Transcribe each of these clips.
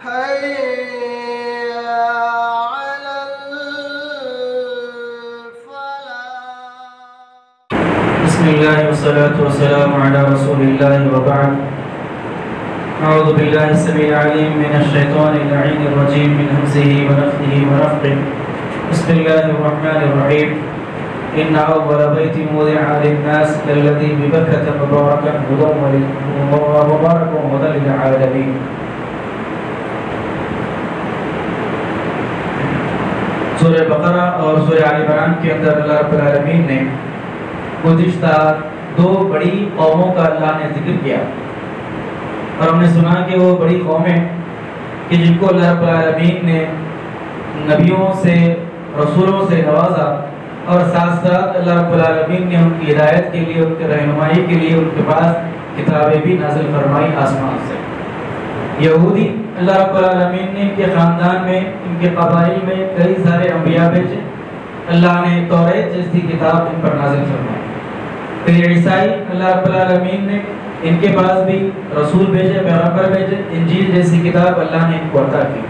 حي على الفلاح. بسم الله والصلاة والسلام على رسول الله وبعد. أعوذ بالله السميع العليم من الشيطان اللعين الرجيم من همزه ونفثه ونفخه. بسم الله الرحمن الرحيم. إن أول بيت وضع للناس للذي ببكة مباركا هدى للعالمين. سورہ بقرہ اور سورہ آل عمران کے اندر اللہ رب العالمین نے گزشتہ دو بڑی قوموں کا اللہ نے ذکر کیا، اور ہم نے سنا کہ وہ بڑی قومیں کہ جن کو اللہ رب العالمین نے نبیوں سے رسولوں سے نوازا، اور ساتھ ساتھ اللہ رب العالمین نے ان کی ہدایت کے لیے، ان کی رہنمائی کے لیے ان کے پاس کتابیں بھی نازل فرمائی آسمان سے۔ یہودی اللہ رب العالمین نے ان کے خاندان میں، ان کے قبائل میں کئی سارے انبیاء بھیجے، اللہ نے توریت جیسی کتاب ان پر نازل فرمائی۔ پھر عیسائی اللہ رب العالمین نے ان کے پاس بھی رسول بھیجے، پیغمبر بھیجے، انجیل جیسی کتاب اللہ نے ان کو عطا کی۔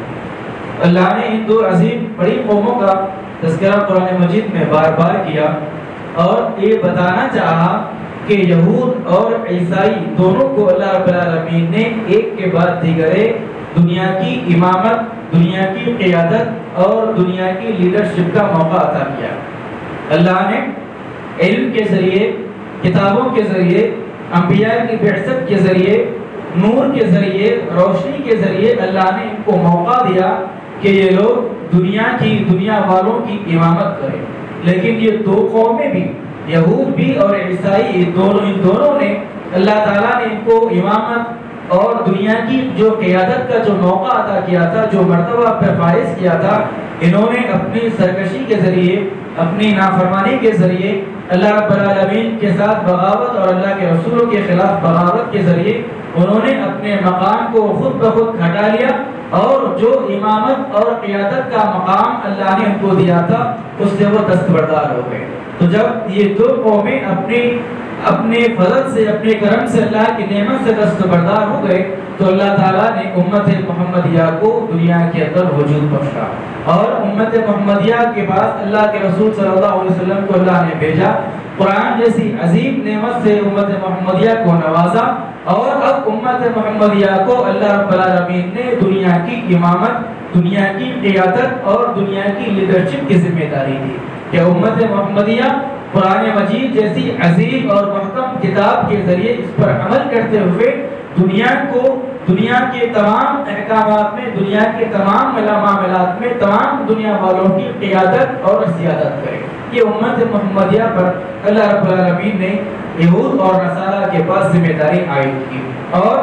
اللہ نے ان دو عظیم بڑی قوموں کا تذکرہ قرآن مجید میں بار بار کیا، اور یہ بتانا چاہا کہ یہود اور عیسائی دونوں کو اللہ رب العالمین نے ایک کے بعد دیگرے دنیا کی امامت، دنیا کی قیادت اور دنیا کی لیڈرشپ کا موقع عطا کیا۔ اللہ نے علم کے ذریعے، کتابوں کے ذریعے، انبیاء کی بعثت کے ذریعے، نور کے ذریعے، روشنی کے ذریعے اللہ نے ان کو موقع دیا کہ یہ لوگ دنیا والوں کی امامت کریں۔ لیکن یہ دو قومیں بھی، یہود بھی اور عیسائی، ان دونوں نے اللہ تعالیٰ نے ان کو امامت اور دنیا کی جو قیادت کا جو موقع عطا کیا تھا، جو مرتبہ پر فائز کیا تھا، انہوں نے اپنی سرکشی کے ذریعے، اپنی نافرمانی کے ذریعے، اللہ رب العالمین کے ساتھ بغاوت اور اللہ کے رسولوں کے خلاف بغاوت کے ذریعے انہوں نے اپنے مقام کو خود بخود گھٹا لیا، اور جو امامت اور قیادت کا مقام اللہ نے ان کو دیا تھا اس سے وہ دستبردار ہو گئے۔ تو جب یہ دو قومیں اپنے فضل سے، اپنے کرم سے، اللہ کی نعمت سے دستبردار ہو گئے، تو اللہ تعالیٰ نے امت محمدیہ کو دنیا کے اندر وجود بخشا، اور امت محمدیہ کے پاس اللہ کے رسول صلی اللہ علیہ وسلم کو اللہ نے بھیجا، قرآن جیسی عظیم نعمت سے امت محمدیہ کو نوازا، اور اب امت محمدیہ کو اللہ رب العالمین نے دنیا کی امامت، دنیا کی قیادت اور دنیا کی لیڈرشپ کی ذمہ داری دی کہ امت محمدیہ قرآن مجید جیسی عظیم اور محکم کتاب کے ذریعے اس پر عمل کرتے ہوئے دنیا کے تمام احکامات میں، دنیا کے تمام معاملات میں تمام دنیا والوں کی قیادت اور سیادت کرے۔ یہ امت محمدیہ پر اللہ رب العالمین نے یہود اور نصارہ کے پاس ذمہ داری عائد کی، اور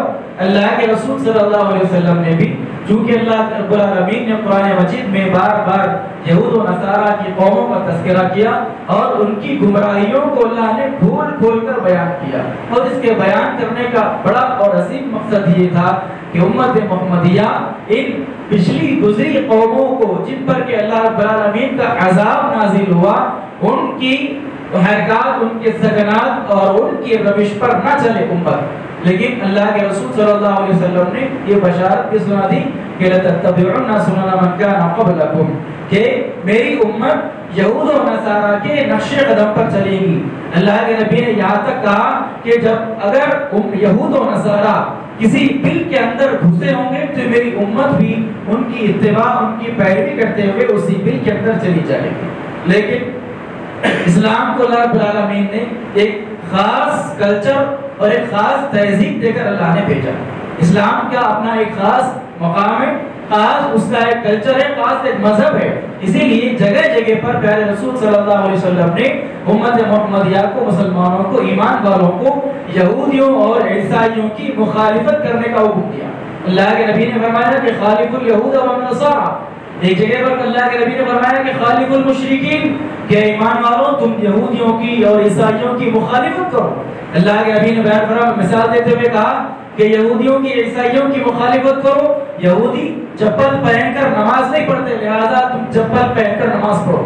اللہ کے رسول صلی اللہ علیہ وسلم نے بھی، چونکہ اللہ رب العالمین نے قرآن مجید میں بار بار یہود و نصارہ کی قوموں کا تذکرہ کیا، اور ان کی گمراہیوں کو اللہ نے کھول کھول کر بیان کیا، اور اس کے بیان کرنے کا بڑا اور عظیم مقصد یہ تھا کہ امت محمدیہ ان پچھلی گزری قوموں کو جن پر کہ اللہ رب العالمین کا عذاب نازل ہوا، ان کی حرکات، ان کے سکنات اور ان کی روش پر نہ چلے امت، لیکن اللہ کے رسول صلی اللہ علیہ وسلم نے یہ بشارت کی سنا دی کہ لَتَتَّبِعُنَّ سُنَنَ مَنْ كَانَ قَبْلَكُمْ، کہ میری امت یہود و نصارہ کے نقش قدم پر چلے گی۔ اللہ کے نبی نے یہاں تک کہا کہ جب اگر یہود و نصارہ کسی بل کے اندر گھسے ہوں گے تو میری امت بھی ان کی اتباع، ان کی پیروی کرتے ہوئے اسی بل کے اندر چلی جائے گی۔ لیکن اسلام کو اللہ رب العالمین نے ایک خاص کلچر اور ایک خاص تہذیب دے کر اللہ نے بھیجا۔ اسلام کا اپنا ایک خاص مقام ہے، خاص اس کا ایک کلچر ہے، خاص ایک مذہب ہے، اسی لیے جگہ جگہ پر پیارے رسول صلی اللہ علیہ وسلم نے امت محمدیہ کو، مسلمانوں کو، ایمان والوں کو یہودیوں اور عیسائیوں کی مخالفت کرنے کا حکم دیا۔ اللہ کے نبی نے فرمایا کہ خالف الیہود والنصارى، ایک جگہ پر اللہ کے نبی نے فرمایا کہ خالف المشرکین، کہ ایمان والوں تم یہودیوں کی اور عیسائیوں کی مخالفت کرو۔ اللہ کے نبی نے بیان فرمایا، مثال دیتے ہوئے کہا کہ یہودیوں کی، عیسائیوں کی مخالفت کرو، یہودی چپل پہن کر نماز نہیں پڑھتے، لہذا تم چپل پہن کر نماز پڑھو۔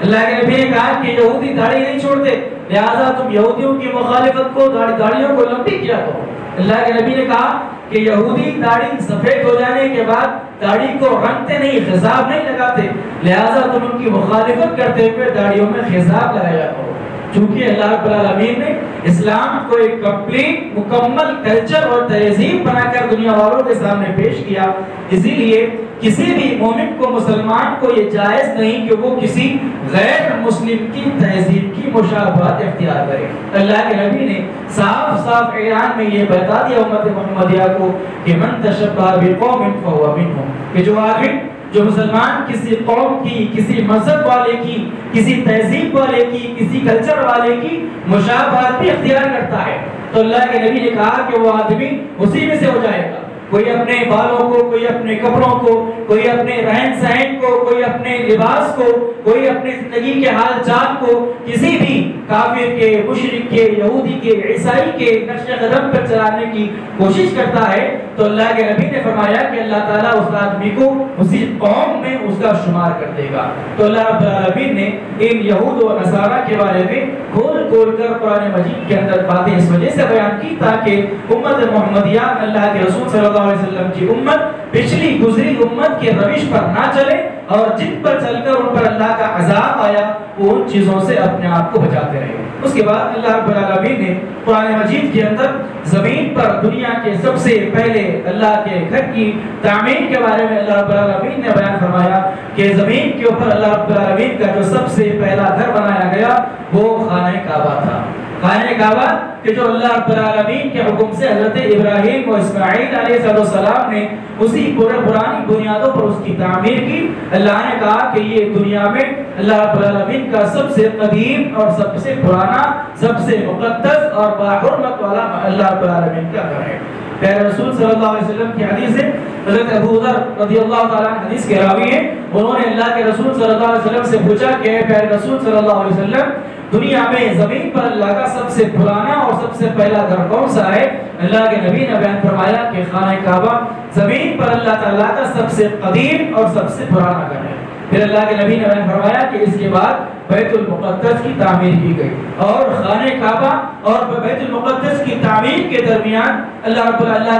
اللہ کے نبی نے کہا کہ یہودی داڑھی نہیں چھوڑتے، لہذا تم یہودیوں کی مخالفت کو، داڑھیوں کو لمبی کیا کرو۔ اللہ کے نبی نے کہا کہ یہودی داڑھی سفید ہو جانے کے بعد داڑھی کو رنگتے نہیں، خضاب نہیں لگاتے، لہٰذا تم ان کی مخالفت کرتے ہوئے داڑھیوں میں خضاب لگایا کرو۔ چونکہ اللہ رب العالمین نے اسلام کو ایک کمپلیٹ مکمل کلچر اور تہذیب بنا کر دنیا والوں کے سامنے پیش کیا، اسی لیے کسی بھی مومن کو، مسلمان کو یہ جائز نہیں کہ وہ کسی غیر مسلم کی تہذیب کی مشابہت اختیار کرے۔ اللہ کے نبی نے صاف صاف اعلان میں یہ بتا دیا امت محمدیہ کو کہ من تشبہ بقوم فہو منہم، کہ جو آدمی، جو مسلمان کسی قوم کی، کسی مذہب والے کی، کسی تہذیب والے کی، کسی کلچر والے کی مشابہت بھی اختیار کرتا ہے تو اللہ کے نبی نے کہا کہ وہ آدمی اسی میں سے ہو جائے گا۔ کوئی اپنے بالوں کو، کوئی اپنے کپڑوں کو، کوئی اپنے رہن سہن کو، کوئی اپنے لباس کو، کوئی اپنی زندگی کے حال چال کو کسی بھی کافر کے، مشرک کے، یہودی کے، عیسائی کے نقش قدم پر چلانے کی کوشش کرتا ہے تو اللہ کے نبی نے فرمایا کہ اللہ تعالیٰ اس آدمی کو اسی قوم میں اس کا شمار کر دے گا۔ تو اللہ رب العالمین نے ان یہود و نصارہ کے بارے میں کھول کھول کر قرآن مجید کے اندر باتیں اس وجہ سے بیان کی تاکہ امت محمدیہ، اللہ کے رسول صلی اللہ علیہ وسلم کی امت پچھلی گزری امت کے روش پر نہ چلے اور جن پر چل کر ان پر اللہ کا عذاب آیا وہ ان چیزوں سے اپنے آپ کو بچاتے رہے۔ اس کے بعد اللہ رب العالمین نے قرآن مجید کے اندر زمین پر دنیا کے سب سے پہلے اللہ کے گھر کی تعمیر کے بارے میں اللہ رب العالمین نے بیان فرمایا کہ زمین کے اوپر اللہ رب العالمین کا جو سب سے پہلا گھر بنایا گیا وہ خانہ کعبہ تھا۔ خانہ کعبہ کہ جو اللہ رب العالمین کے حکم سے حضرت ابراہیم و اسماعیل علیہ السلام نے اسی پرانی بنیادوں پر اس کی تعمیر کی۔ اللہ نے کہا کہ یہ دنیا میں اللہ رب العالمین کا سب سے قدیم اور سب سے پرانا، سب سے مقدس اور باحرمت والا اللہ رب العالمین کا گھر ہے۔ پیارے رسول صلی اللہ علیہ وسلم کی حدیث ہے، حضرت ابو ذر رضی اللہ تعالیٰ عنہ حدیث کے راوی ہیں، انہوں نے اللہ کے رسول صلی اللہ علیہ وسلم سے پوچھا کہ پیارے رسول صلی اللہ علیہ وسلم دنیا میں زمین پر اللہ کا سب سے پرانا اور سب سے پہلا گھر کون سا ہے؟ اللہ کے نبی نے بیان فرمایا کہ خانہ کعبہ زمین پر اللہ تعالیٰ کا سب سے قدیم اور سب سے پرانا گھر ہے۔ پھر اللہ کے نبی نے بیان فرمایا کہ اس کے بعد بیت المقدس کی تعمیر کی گئی اور خانہ کعبہ اور بیت المقدس کی تعمیر کے درمیان اللہ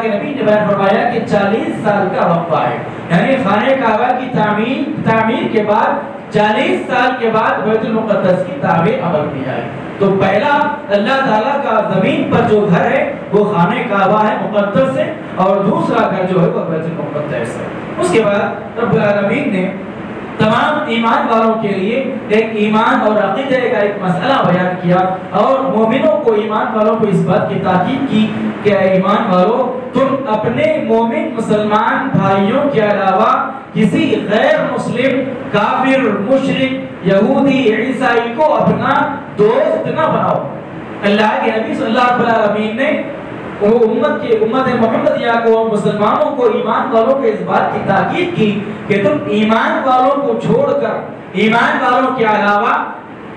کے نبی نے بیان فرمایا کہ 40 سال کا وقفہ ہے، یعنی خانہ کعبہ کی تعمیر کے بعد 40 سال کے بعد بیت المقدس کی تعمیر عمل کی جائے۔ تو پہلا اللہ تعالیٰ کا زمین پر جو گھر ہے وہ خانہ کعبہ ہے، مقدس ہے، اور دوسرا گھر جو ہے وہ بیت المقدس ہے۔ اس کے بعد رب العالمین نے تمام ایمان والوں کے لیے ایک ایمان اور عقیدے کا ایک مسئلہ بیان کیا اور مومنوں کو، ایمان والوں کو اس بات کی تاکید کی کہ ایمان والوں تم اپنے مومن مسلمان بھائیوں کے علاوہ کسی غیر مسلم، کافر، مشرک، یہودی، عیسائی کو اپنا دوست نہ بناؤ۔ اللہ کے نبی صلی اللہ علیہ وسلم نے امت محمدیہ کو، مسلمانوں کو، ایمان والوں کے اس بات کی تاکید کی کہ تم ایمان والوں کو چھوڑ کر، ایمان والوں کے علاوہ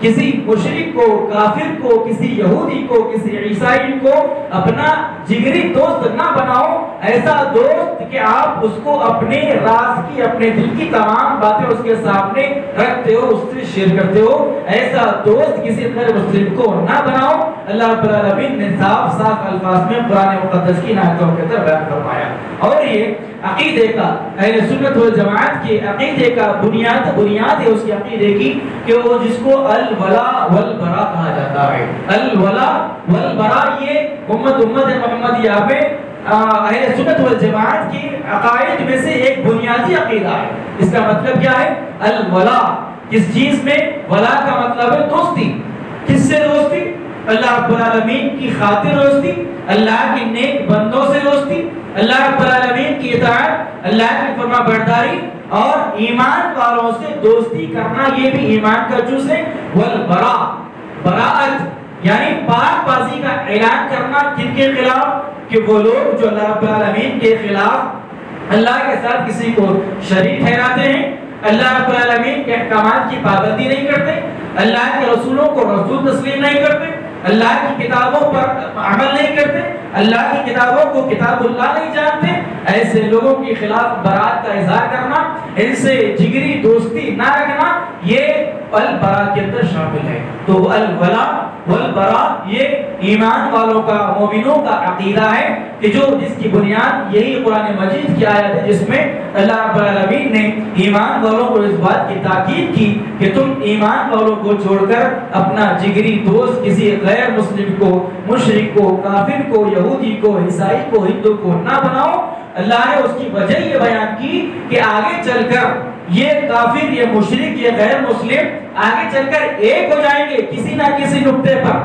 کسی مشرک کو، کافر کو، کسی یہودی کو، کسی عیسائی کو اپنا جگری دوست نہ بناؤ، ایسا دوست کہ آپ اس کو اپنے راز کی، اپنے دل کی تمام باتیں اس کے سامنے رکھتے ہو، اس سے شیئر کرتے ہو، ایسا دوست کسی غیر مسلم کو نہ بناؤ۔ اللہ رب العالمین نے صاف صاف الفاظ میں قرآن مقدس کی آیتوں کے اندر بیان فرمایا، اور یہ عقیدے کا، اہل سنت والجماعت کے عقیدے کا بنیاد ہے اس کے عقیدے کی کہ وہ جس کو الولا والبرا کہا جاتا ہے۔ الولا والبرا یہ امت محمدیہ میں اہل سنت والجماعت کی عقائد میں سے ایک بنیادی عقیدہ ہے۔ اس کا مطلب کیا ہے؟ الولا، کس چیز میں؟ ولا کا مطلب ہے دوستی۔ کس سے دوستی؟ اللہ رب العالمین کی خاطر دوستی، اللہ کے نیک بندوں سے دوستی، اللہ رب العالمین کی اطاعت، اللہ کی فرما برداری اور ایمان والوں سے دوستی کرنا، یہ بھی ایمان کا جز ہے۔ والبرا، براءت یعنی پاک بازی کا اعلان کرنا، کن کے خلاف؟ کہ وہ لوگ جو اللہ رب العالمین کے خلاف اللہ کے ساتھ کسی کو شریک ٹھہراتے ہیں، اللہ رب العالمین کے احکامات کی پابندی نہیں کرتے، اللہ کے رسولوں کو رسول تسلیم نہیں کرتے، اللہ کی کتابوں پر عمل نہیں کرتے، اللہ کی کتابوں کو کتاب اللہ نہیں جانتے، ایسے لوگوں کے خلاف برات کا اظہار کرنا، ان سے جگری دوستی نہ رکھنا، یہ البرا کے اندر شامل ہے۔ تو الولا والبراء یہ ایمان والوں کا مومنوں کا عقیدہ ہے کہ جس کی بنیاد یہی قرآن مجید کی آیت ہے جس میں اللہ رب العالمین نے ایمان والوں کو اس بات کی تاکید کی کہ تم ایمان والوں کو چھوڑ کر اپنا جگری دوست کسی غیر مسلم کو، مشرک کو، کافر کو، یہودی کو، عیسائی کو، ہندو کو نہ بناؤ۔ اللہ نے اس کی وجہ یہ بیان کی کہ آگے چل کر یہ کافر، یہ مشرک، یہ غیر مسلم آگے چل کر ایک ہو جائیں گے کسی نہ کسی نقطے پر۔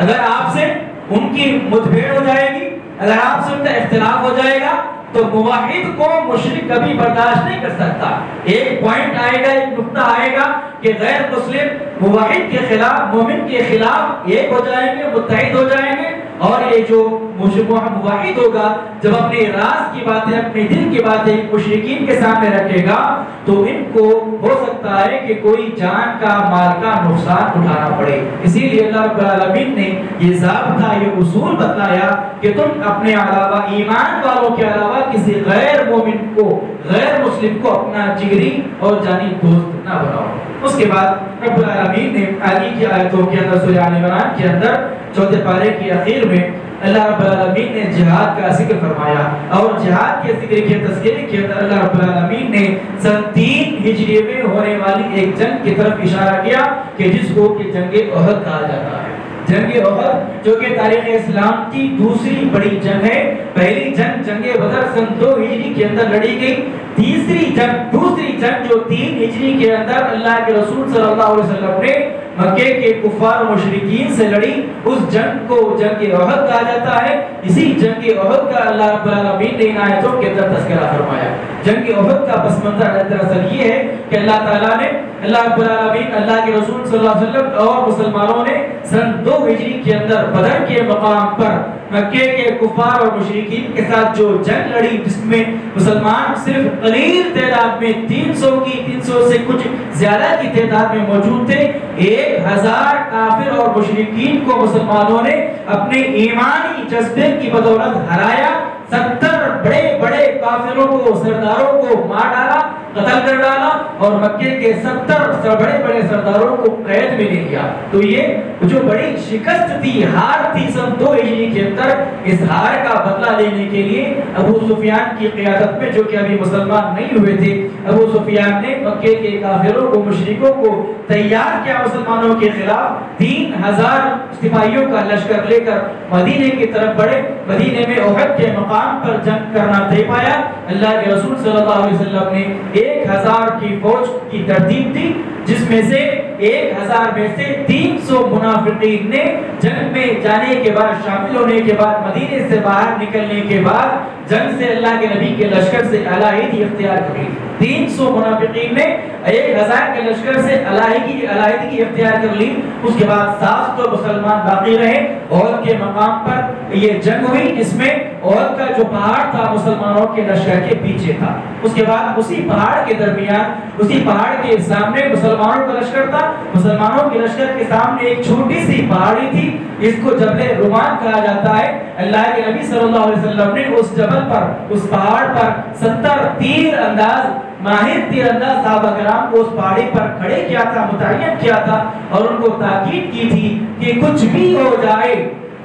اگر آپ سے ان کی متبھیڑ ہو جائے گی، اگر آپ سے ان کا اختلاف ہو جائے گا تو موحد کو مشرک کبھی برداشت نہیں کر سکتا۔ ایک پوائنٹ آئے گا، ایک نقطہ آئے گا کہ غیر مسلم موحد کے خلاف، مومن کے خلاف ایک ہو جائیں گے، متحد ہو جائیں گے، اور یہ جو موحد ہوگا جب اپنے راز کی باتیں، اپنے دل کی باتیں مشرکین کے سامنے رکھے گا تو ان کو ہو سکتا ہے کہ کوئی جان کا، مال کا نقصان اٹھانا پڑے۔ اسی لیے اللہ رب العالمین نے یہ ضابطہ، یہ اصول بتلایا کہ تم اپنے علاوہ، ایمان والوں کے علاوہ کسی غیر مومن کو، غیر مسلم کو اپنا جگری اور جانی دوست نہ بناؤ۔ اس کے بعد رب العالمین نے آگے کی آیتوں کے اندر سورہ آل عمران کے اندر 4 پارے کی اخیر میں اللہ رب العالمین نے جہاد کا ذکر فرمایا، اور جہاد کے ذکر کے تذکرے کے اندر اللہ رب العالمین نے سن 3 ہجری میں ہونے والی ایک جنگ کی طرف اشارہ کیا کہ جس کو کہ جنگ احد کہا جاتا ہے۔ جنگ احد جو کہ تاریخ اسلام کی دوسری بڑی جنگ ہے۔ پہلی جنگ جنگ بدر سن 2 ہجری کے اندر لڑی گئی۔ دوسری جنگ جو 3 ہجری کے اندر اللہ کے رسول صلی اللہ علیہ وسلم نے مکے کے کفار و مشرکین سے لڑی، اس جنگ کو جنگ احد کہا جاتا ہے۔ اسی جنگ احد کا اللہ رب العالمین نے ان آیتوں کے اندر تذکرہ فرمایا۔ جنگ احد کا پس منظر دراصل یہ ہے کہ اللہ تعالیٰ نے، اللہ رب العالمین، اللہ کے رسول صلی اللہ علیہ وسلم اور مسلمانوں نے سن 2 ہجری کے اندر بدر کے مقام پر مکے کے کفار اور مشرکین کے ساتھ جو جنگ لڑی، جس میں مسلمان صرف قلیل تعداد میں 300 سے کچھ زیادہ کی تعداد میں موجود تھے، 1000 کافر اور مشرکین کو مسلمانوں نے اپنے ایمانی جذبے کی بدولت ہرایا۔ 70 بڑے بڑے کافروں کو، سرداروں کو مار ڈالا، قتل کر ڈالا، اور مکے کے 70 بڑے بڑے سرداروں کو قید میں لے لیا۔ تو یہ جو بڑی شکست تھی، ہار تھی سن 2 ہجری کے اندر، اس ہار کا بدلہ لینے کے لیے ابو سفیان کی قیادت میں، جو کہ ابھی مسلمان نہیں ہوئے تھے، ابو سفیان نے مکے کے کافروں کو، مشرکوں کو تیار کیا مسلمانوں کے خلاف۔ 3000 سپاہیوں کا لشکر لے کر مدینے کی طرف بڑھے۔ مدینے میں احد کے مقام پر جنگ کرنا طے پایا۔ اللہ کے رسول صلی اللہ علیہ وسلم نے 1000 کی فوج کی ترتیب دی، جس میں سے 1000 میں سے 300 منافقین نے جنگ میں جانے کے بعد، شامل ہونے کے بعد، مدینے سے باہر نکلنے کے بعد جنگ سے اللہ کے نبی کے لشکر سے علیحدگی اختیار کر لی۔ 300 منافقین نے 1000 کے لشکر سے علیحدگی اختیار کر لی۔ اس کے بعد 700 مسلمان باقی رہے۔ احد کے مقام پر یہ جنگ ہوئی، جس میں احد کا جو پہاڑ تھا مسلمانوں کے لشکر کے پیچھے تھا۔ اس کے بعد اسی پہاڑ کے درمیان، اسی پہاڑ کے سامنے مسلمانوں کا لشکر تھا۔ مسلمانوں کے لشکر کے سامنے ایک چھوٹی سی پہاڑی تھی، جس کو جبل رومان کہا جاتا ہے۔ اللہ کے نبی صلی اللہ علیہ وسلم نے اس جبل پر، اس پہاڑ پر 70 تیر انداز، ماہر تیر انداز صحابہ کرام کو اس پہاڑی پر کھڑے کیا تھا، متعین کیا تھا، اور ان کو تاکید کی تھی کہ کچھ بھی ہو جائے،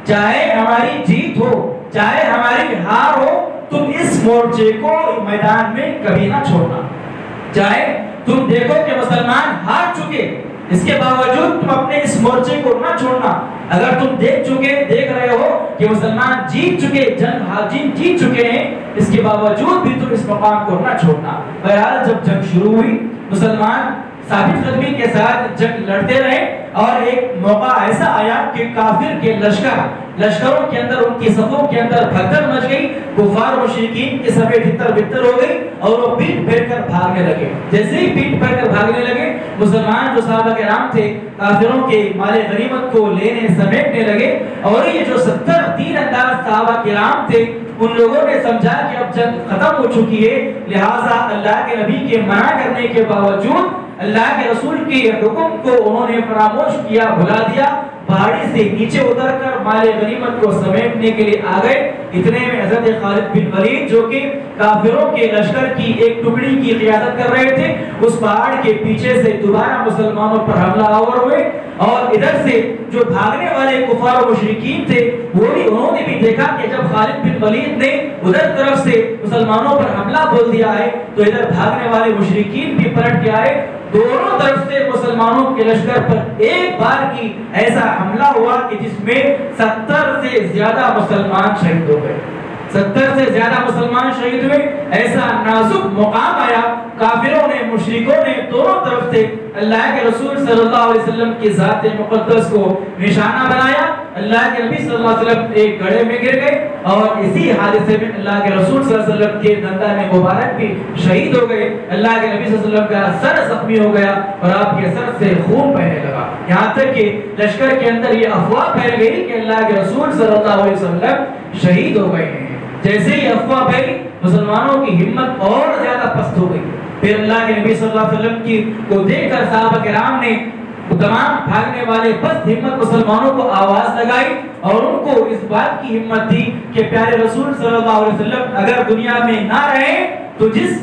چاہے ہماری جیت ہو، چاہے ہماری ہار ہو، تم اس مورچے کو میدان میں کبھی نہ چھوڑنا۔ چاہے تم دیکھو کہ مسلمان ہار چکے، اس کے باوجود تم اپنے اس مورچے کو نہ چھوڑنا۔ اگر تم دیکھ رہے ہو کہ مسلمان جیت چکے، جیت چکے ہیں، اس کے باوجود بھی تم اس مقام کو نہ چھوڑنا۔ بہرحال جب جنگ شروع ہوئی، مسلمان ثابت قدمی کے ساتھ جنگ لڑتے رہے، اور ایک موقع ایسا آیا کہ کافر کے لشکروں کے اندر، ان کی صفوں کے اندر بھگدڑ مچ گئی۔ کفار مشرکین کی صفیں تتر بتر ہو گئی، اور وہ پیٹ پھیر کر بھاگنے لگے۔ جیسے ہی پیٹ پھیر کر بھاگنے لگے، مسلمان جو صحابہ کرام تھے کافروں کے مال غنیمت کو لینے سمیٹنے لگے، اور یہ جو 70 تیر انداز صحابہ کرام تھے، ان لوگوں نے سمجھا کہ اب جنگ ختم ہو چکی ہے، لہٰذا اللہ کے نبی کے منع کرنے کے باوجود اللہ کے رسول کے حکم کو انہوں نے فراموش کیا، بھلا دیا، پہاڑی سے نیچے اتر کر مال غنیمت کو سمیٹنے کے لیے آ گئے۔ اتنے میں حضرت خالد بن ولید جو کہ کافروں کے لشکر کی ایک ٹکڑی کی قیادت کر رہے تھے، اس پہاڑ کے پیچھے سے دوبارہ مسلمانوں پر حملہ آور ہوئے، اور ادھر سے جو بھاگنے والے کفار و مشرکین تھے وہ بھی انہوں نے بھی دیکھا کہ جب خالد بن ولید نے ادھر طرف سے مسلمانوں پر حملہ بول دیا ہے تو ادھر بھاگنے والے مشرکین بھی پلٹ کے آئے۔ دونوں طرف سے مسلمانوں کے لشکر پر ایک بار کی ایسا حملہ ہوا کہ جس میں 70 سے زیادہ مسلمان شہید ہو گئے، 70 سے زیادہ مسلمان شہید ہوئے۔ ایسا نازک مقام آیا، کافروں نے مشرکوں نے دونوں طرف سے اللہ کے رسول صلی اللہ علیہ وسلم کی ذات مقدس کو نشانہ بنایا۔ اللہ کے نبی صلی اللہ علیہ وسلم ایک گڑھے میں گر گئے، اور اسی حادثے میں اللہ کے رسول صلی اللہ علیہ وسلم کے دندان مبارک بھی شہید ہو گئے۔ اللہ کے نبی صلی اللہ علیہ وسلم کا سر زخمی ہو گیا اور آپ کے سر سے خون بہنے لگا، یہاں تک کہ لشکر کے اندر یہ افواہ پھیل گئی کہ اللہ کے رسول صلی اللہ علیہ وسلم شہید ہو گئے ہیں۔ جیسے ہی افواہ پھیلی، مسلمانوں کی ہمت اور زیادہ پست ہو گئی۔ پھر اللہ کے نبی صلی اللہ علیہ وسلم کی کو دیکھ کر صحابہ کرام نے تمام بھاگنے والے پست ہمت مسلمانوں کو آواز لگائی اور ان کو اس بات کی ہمت دی کہ پیارے رسول صلی اللہ علیہ وسلم اگر دنیا میں نہ رہے تو جس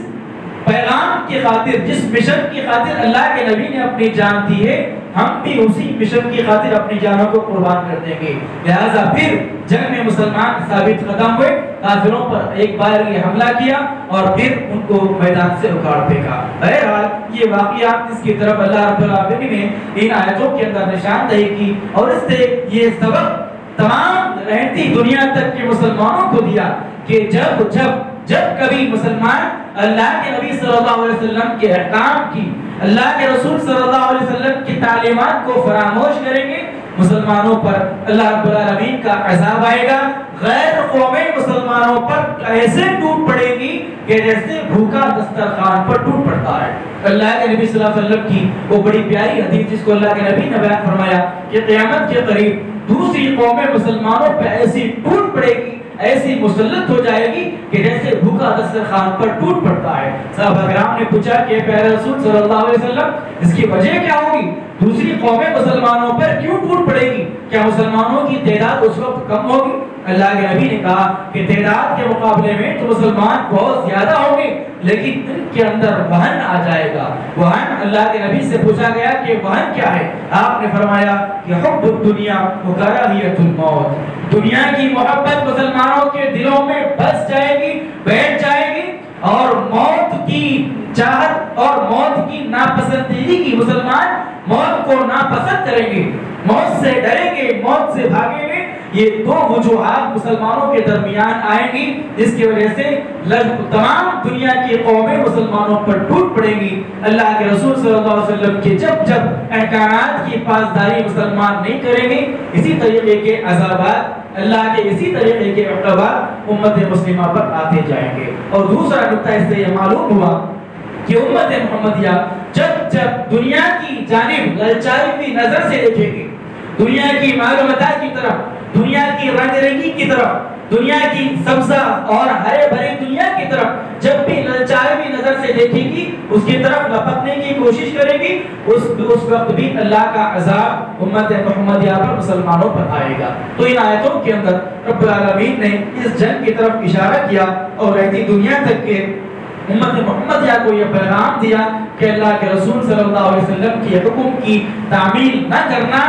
پیغام کی خاطر، جس مشن کی خاطر اللہ کے نبی نے اپنی جان دی ہے، ہم بھی اسی مشن کی خاطر اپنی جانوں کو قربان کر دیں گے۔ لہذا پھر جنگ میں مسلمان ثابت قدم ہوئے، کافروں پر ایک بار یہ حملہ کیا اور پھر ان کو میدان سے اکھاڑ پھینکا۔ بہرحال یہ واقعات اس کی طرف اللہ رب العالمین نے ان آیتوں کے اندر نشاندہی کی، اور اس سے یہ سبق تمام رہتی دنیا تک کے مسلمانوں کو دیا کہ جب کبھی مسلمان اللہ کے نبی صلی اللہ علیہ وسلم کے احکام کی، اللہ کے رسول صلی اللہ علیہ وسلم کی تعلیمات کو فراموش کریں گے، مسلمانوں پر اللہ رب العالمین کا عذاب آئے گا۔ غیر قومیں مسلمانوں پر ایسے ٹوٹ پڑے گی کہ جیسے بھوکا دسترخوان پر ٹوٹ پڑتا ہے۔ اللہ کے نبی صلی اللہ علیہ وسلم کی وہ بڑی پیاری حدیث جس کو اللہ کے نبی نے بیان فرمایا کہ قیامت کے قریب دوسری قومیں مسلمانوں پر ایسی ٹوٹ پڑے گی، ایسی مسلط ہو جائے گی کہ جیسے بھوکا دسترخوان پر ٹوٹ پڑتا ہے۔ صحابہ کرام نے پوچھا کہ پیارے رسول صلی اللہ علیہ وسلم اس کی وجہ کیا ہوگی؟ دوسری قومیں مسلمانوں پر کیوں ٹوٹ پڑے گی؟ کیا مسلمانوں کی تعداد اس وقت کم ہوگی؟ اللہ کے نبی نے کہا کہ تعداد کے مقابلے میں تو مسلمان بہت زیادہ ہوں گے، لیکن ان کے اندر وہن آ جائے گا۔ وہن، اللہ کے نبی سے پوچھا گیا کہ وہن کیا ہے؟ آپ نے فرمایا کہ حب الدنیا و کراہیت الموت، دنیا کی محبت مسلمانوں کے دلوں میں بس جائے گی، بیٹھ جائے گی، اور موت کی چاہت اور موت کی ناپسندیدگی کی، مسلمان موت کو ناپسند کریں گے، موت سے ڈریں گے، موت سے بھاگیں گے۔ یہ دو وجوہات مسلمانوں کے درمیان آئیں گی جس کی وجہ سے تمام دنیا کی قومیں مسلمانوں پر ٹوٹ پڑیں گی۔ اللہ کے رسول صلی اللہ علیہ وسلم کے جب احکامات کی پاسداری مسلمان نہیں کریں گے، اسی طریقے کے عذابات، اللہ کے اسی طریقے کے عقوبات امت مسلمہ پر آتے جائیں گے۔ اور دوسرا نقطہ اس سے یہ معلوم ہوا کہ امت محمدیہ جب دنیا کی جانب للچائی ہوئی نظر سے دیکھے گی، دنیا کی معلومات کی طرف، دنیا کی رنگ رنگی کی طرف، دنیا کی سبزہ اور ہرے بھرے دنیا کی طرف جب بھی للچائی ہوئی نظر سے دیکھے گی، اس کی طرف لپکنے کی کوشش کرے گی، اس وقت بھی اللہ کا عذاب امت محمدیہ پر، مسلمانوں پر آئے گا۔ تو ان آیتوں کے اندر رب العالمین نے اس جنگ کی طرف اشارہ کیا اور رہتی دنیا تک کے امت محمدیہ کو یہ پیغام دیا کہ اللہ کے رسول صلی اللہ علیہ وسلم کی حکم کی تعمیل نہ کرنا،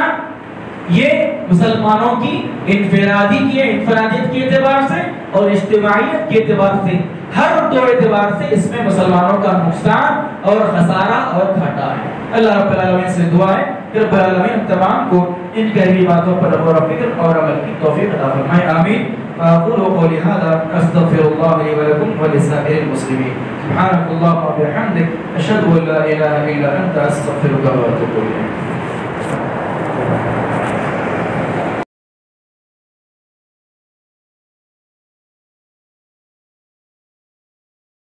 یہ مسلمانوں کی انفرادیت کے اعتبار سے اور اجتماعیت کے اعتبار سے، ہر دو اعتبار سے اس میں مسلمانوں کا نقصان اور خسارہ اور گھاٹا ہے۔ اللہ رب العالمین سے دعا ہے کہ رب العالمین ہم تمام کو ان کہی باتوں پر غور و فکر اور عمل کی توفیق عطا فرمائے، آمین۔ اقول قولی هذا استغفر الله لي ولكم ولسائر المسلمين سبحانك اللهم وبحمدك اشهد ان لا اله الا انت استغفرك واتوب اليك۔